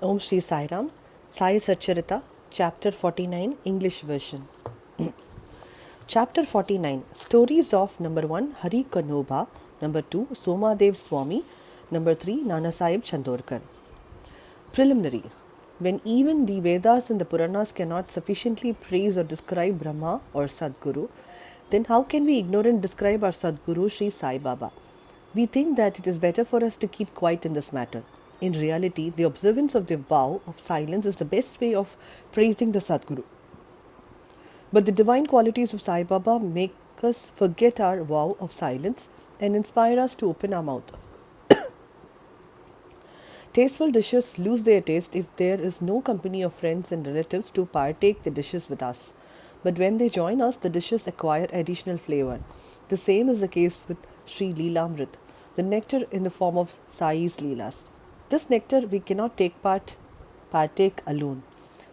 Om Shri Sai Ram, Sai Satcharitha, Chapter 49, English version. Chapter 49, Stories of number 1, Hari Kanoba, number 2, Somadev Swami, number 3, Nana Sahib Chandorkar. Preliminary. When even the Vedas and the Puranas cannot sufficiently praise or describe Brahma or Sadguru, then how can we ignore and describe our Sadguru Sri Sai Baba? We think that it is better for us to keep quiet in this matter. In reality, the observance of the vow of silence is the best way of praising the Sadguru. But the divine qualities of Sai Baba make us forget our vow of silence and inspire us to open our mouth. Tasteful dishes lose their taste if there is no company of friends and relatives to partake the dishes with us. But when they join us, the dishes acquire additional flavor. The same is the case with Sri Leelamrit, the nectar in the form of Sai's Leelas. This nectar we cannot partake alone.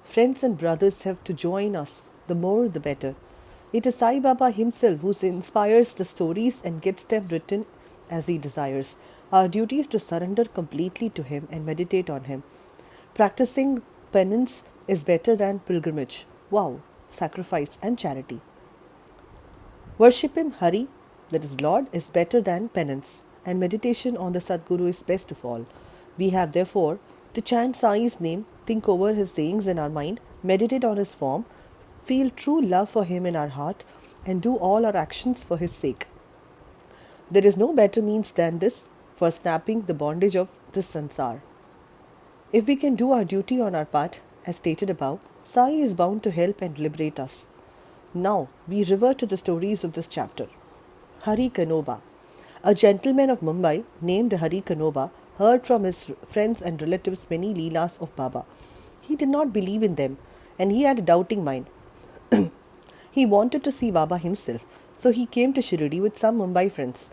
Friends and brothers have to join us, the more the better. It is Sai Baba himself who inspires the stories and gets them written as he desires. Our duty is to surrender completely to him and meditate on him. Practicing penance is better than pilgrimage, vow, sacrifice, and charity. Worship him, Hari, that is Lord, is better than penance, and meditation on the Sadguru is best of all. We have therefore to chant Sai's name, think over his sayings in our mind, meditate on his form, feel true love for him in our heart, and do all our actions for his sake. There is no better means than this for snapping the bondage of this sansar. If we can do our duty on our part, as stated above, Sai is bound to help and liberate us. Now we revert to the stories of this chapter. Hari Kanoba. A gentleman of Mumbai named Hari Kanoba heard from his friends and relatives many Leelas of Baba. He did not believe in them, and he had a doubting mind. He wanted to see Baba himself, so he came to Shirdi with some Mumbai friends.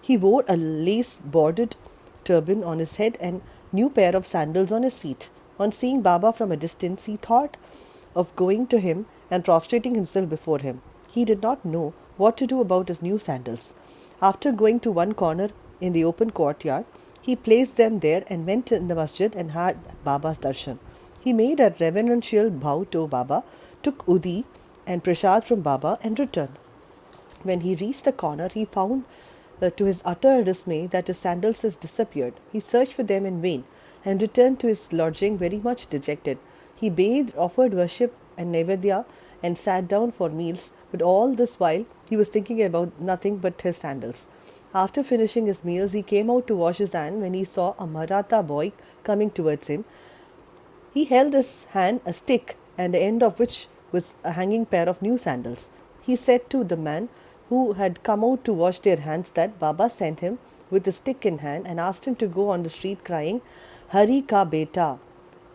He wore a lace-bordered turban on his head and new pair of sandals on his feet. On seeing Baba from a distance, he thought of going to him and prostrating himself before him. He did not know what to do about his new sandals. After going to one corner in the open courtyard, he placed them there and went in the masjid and had Baba's darshan. He made a reverential bow to Baba, took udi and prasad from Baba and returned. When he reached the corner, he found to his utter dismay that his sandals had disappeared. He searched for them in vain and returned to his lodging very much dejected. He bathed, offered worship and nevedya and sat down for meals, but all this while he was thinking about nothing but his sandals. After finishing his meals, he came out to wash his hand when he saw a Maratha boy coming towards him. He held in his hand a stick, and the end of which was a hanging pair of new sandals. He said to the man who had come out to wash their hands that Baba sent him with a stick in hand and asked him to go on the street crying, Hari ka beta,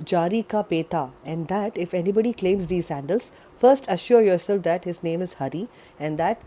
Jari ka peta, and that if anybody claims these sandals, first assure yourself that his name is Hari and that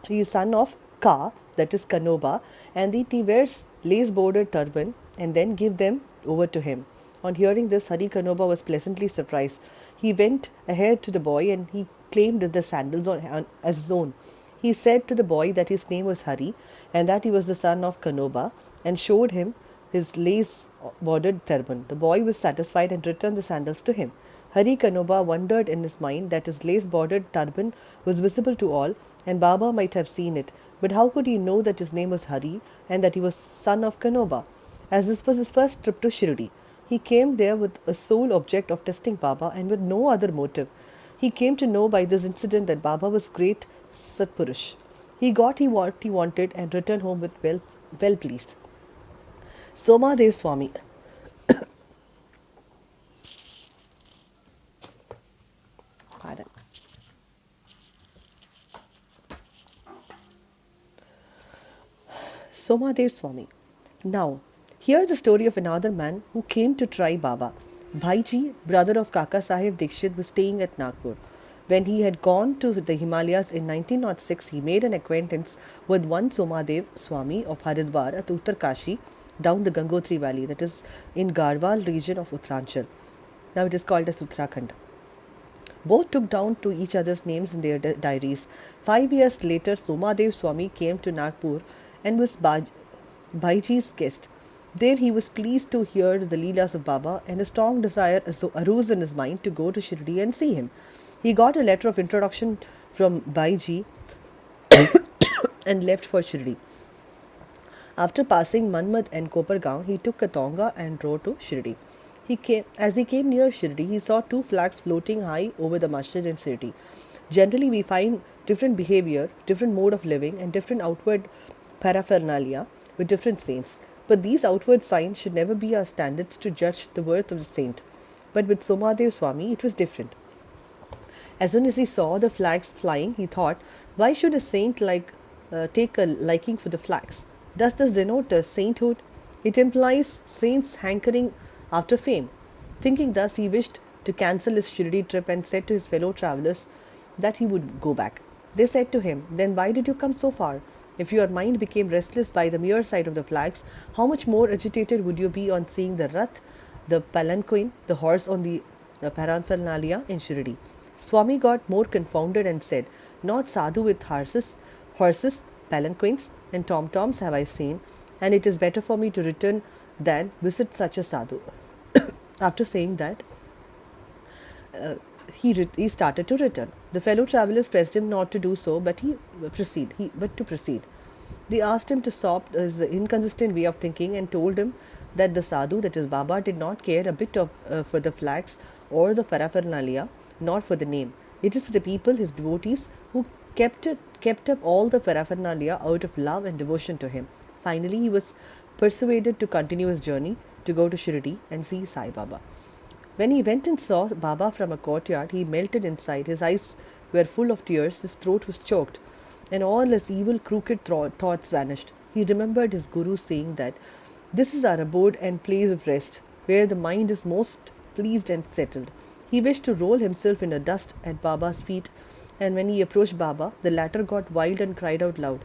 he is son of Ka, that is Kanoba, and that he wears lace-bordered turban, and then give them over to him. On hearing this, Hari Kanoba was pleasantly surprised. He went ahead to the boy and he claimed the sandals as his own. He said to the boy that his name was Hari and that he was the son of Kanoba and showed him his lace-bordered turban. The boy was satisfied and returned the sandals to him. Hari Kanoba wondered in his mind that his lace-bordered turban was visible to all and Baba might have seen it. But how could he know that his name was Hari and that he was son of Kanoba? As this was his first trip to Shirdi, he came there with a sole object of testing Baba and with no other motive. He came to know by this incident that Baba was great Satpurush. He got what he wanted and returned home with well pleased. Somadev Swami. Pardon. Somadev Swami. Now, here's the story of another man who came to try Baba. Bhaiji, brother of Kaka Sahib Dikshit, was staying at Nagpur. When he had gone to the Himalayas in 1906, he made an acquaintance with one Somadev Swami of Haridwar at Uttarkashi, down the Gangotri valley, that is in Garhwal region of Uttaranchal. Now it is called as Uttarakhand. Both took down to each other's names in their diaries. 5 years later, Somadev Swami came to Nagpur and was Bhaiji's guest. There he was pleased to hear the Leelas of Baba, and a strong desire arose in his mind to go to Shirdi and see him. He got a letter of introduction from Baiji and left for Shirdi. After passing Manmad and Kopargaon, he took a tonga and rode to Shirdi. As he came near Shirdi, he saw two flags floating high over the masjid and city. Generally, we find different behavior, different mode of living, and different outward paraphernalia with different saints. But these outward signs should never be our standards to judge the worth of the saint. But with Somadev Swami, it was different. As soon as he saw the flags flying, he thought, why should a saint take a liking for the flags? Does this denote a sainthood? It implies saints hankering after fame. Thinking thus, he wished to cancel his Shirdi trip and said to his fellow travellers that he would go back. They said to him, then why did you come so far? If your mind became restless by the mere sight of the flags, how much more agitated would you be on seeing the Rath, the Palanquin, the horse on the paraphernalia in Shirdi? Swami got more confounded and said, not sadhu with horses, palanquins, and tom-toms have I seen, and it is better for me to return than visit such a sadhu. After saying that, he started to return. The fellow travellers pressed him not to do so, but to proceed. They asked him to stop his inconsistent way of thinking and told him that the sadhu, that is Baba, did not care a bit for the flags or the paraphernalia, nor for the name. It is for the people, his devotees, who kept up all the paraphernalia out of love and devotion to him. Finally, he was persuaded to continue his journey to go to Shirdi and see Sai Baba. When he went and saw Baba from a courtyard, he melted inside. His eyes were full of tears, his throat was choked, and all his evil, crooked thoughts vanished. He remembered his Guru saying that this is our abode and place of rest, where the mind is most pleased and settled. He wished to roll himself in the dust at Baba's feet, and when he approached Baba, the latter got wild and cried out loud,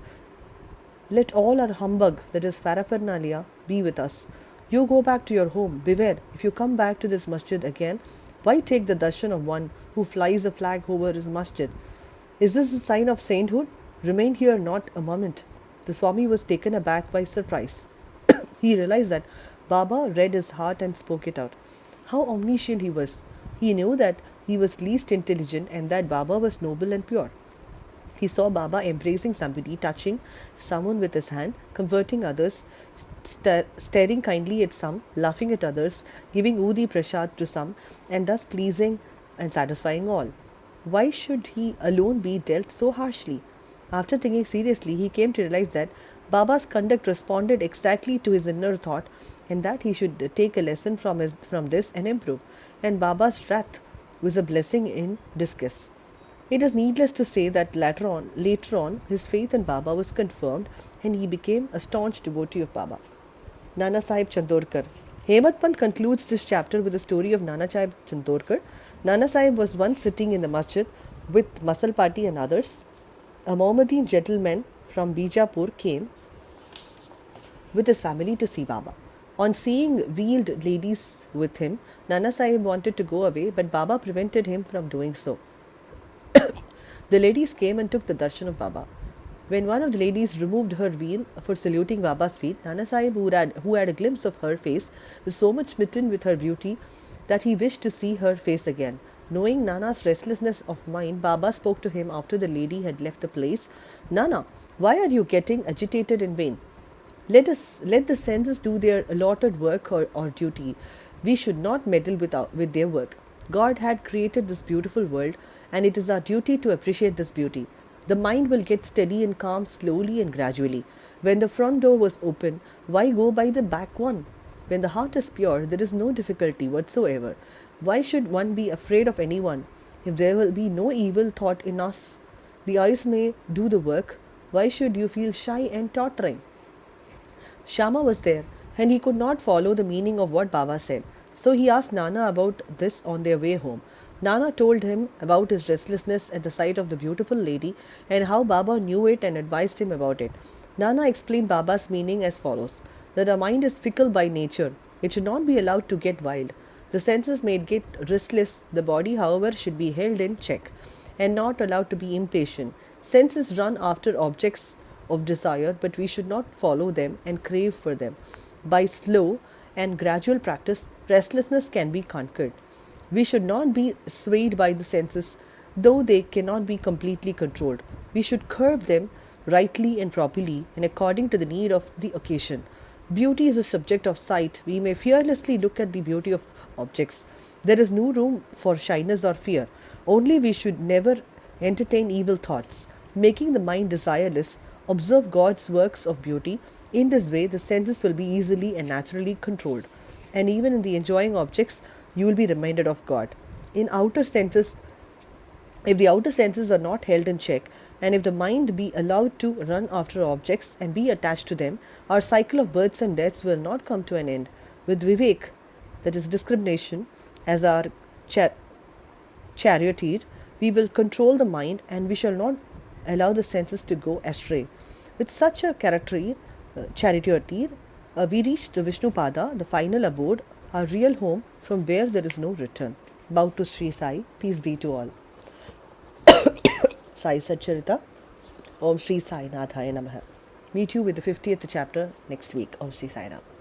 let all our humbug, that is paraphernalia, be with us. You go back to your home. Beware, if you come back to this masjid again, why take the darshan of one who flies a flag over his masjid? Is this a sign of sainthood? Remain here not a moment. The Swami was taken aback by surprise. He realized that Baba read his heart and spoke it out. How omniscient he was. He knew that he was least intelligent and that Baba was noble and pure. He saw Baba embracing somebody, touching someone with his hand, comforting others, staring kindly at some, laughing at others, giving Udi Prasad to some, and thus pleasing and satisfying all. Why should he alone be dealt so harshly? After thinking seriously, he came to realize that Baba's conduct responded exactly to his inner thought, and that he should take a lesson from this and improve. And Baba's wrath was a blessing in disguise. It is needless to say that later on, his faith in Baba was confirmed and he became a staunch devotee of Baba. Nana Sahib Chandorkar. Hemant Pant concludes this chapter with the story of Nana Sahib Chandorkar. Nana Sahib was once sitting in the masjid with Masal Party and others. A Mohammedan gentleman from Bijapur came with his family to see Baba. On seeing veiled ladies with him, Nana Sahib wanted to go away, but Baba prevented him from doing so. The ladies came and took the darshan of Baba. When one of the ladies removed her veil for saluting Baba's feet, Nana Sahib, who had a glimpse of her face, was so much smitten with her beauty that he wished to see her face again. Knowing Nana's restlessness of mind, Baba spoke to him after the lady had left the place. Nana, why are you getting agitated in vain? Let the senses do their allotted work or duty. We should not meddle with their work. God had created this beautiful world, and it is our duty to appreciate this beauty. The mind will get steady and calm slowly and gradually. When the front door was open, why go by the back one? When the heart is pure, there is no difficulty whatsoever. Why should one be afraid of anyone? If there will be no evil thought in us, the eyes may do the work. Why should you feel shy and tottering? Shama was there, and he could not follow the meaning of what Baba said. So he asked Nana about this on their way home. Nana told him about his restlessness at the sight of the beautiful lady and how Baba knew it and advised him about it. Nana explained Baba's meaning as follows: that the mind is fickle by nature. It should not be allowed to get wild. The senses may get restless. The body, however, should be held in check and not allowed to be impatient. Senses run after objects of desire, but we should not follow them and crave for them. By slow and gradual practice, restlessness can be conquered. We should not be swayed by the senses, though they cannot be completely controlled. We should curb them rightly and properly and according to the need of the occasion. Beauty is a subject of sight. We may fearlessly look at the beauty of objects. There is no room for shyness or fear. Only we should never entertain evil thoughts, making the mind desireless. Observe God's works of beauty. In this way, the senses will be easily and naturally controlled. And even in the enjoying objects, you will be reminded of God. In outer senses, if the outer senses are not held in check, and if the mind be allowed to run after objects and be attached to them, our cycle of births and deaths will not come to an end. With Vivek, that is discrimination, as our charioteer, we will control the mind and we shall not allow the senses to go astray. With such a charioteer, we reach the Vishnupada, the final abode, our real home from where there is no return. Bow to Sri Sai, peace be to all. Sai Satcharitha, Om Sri Sai Nathaya Namaha. Meet you with the 50th chapter next week. Om Sri Sai Ram.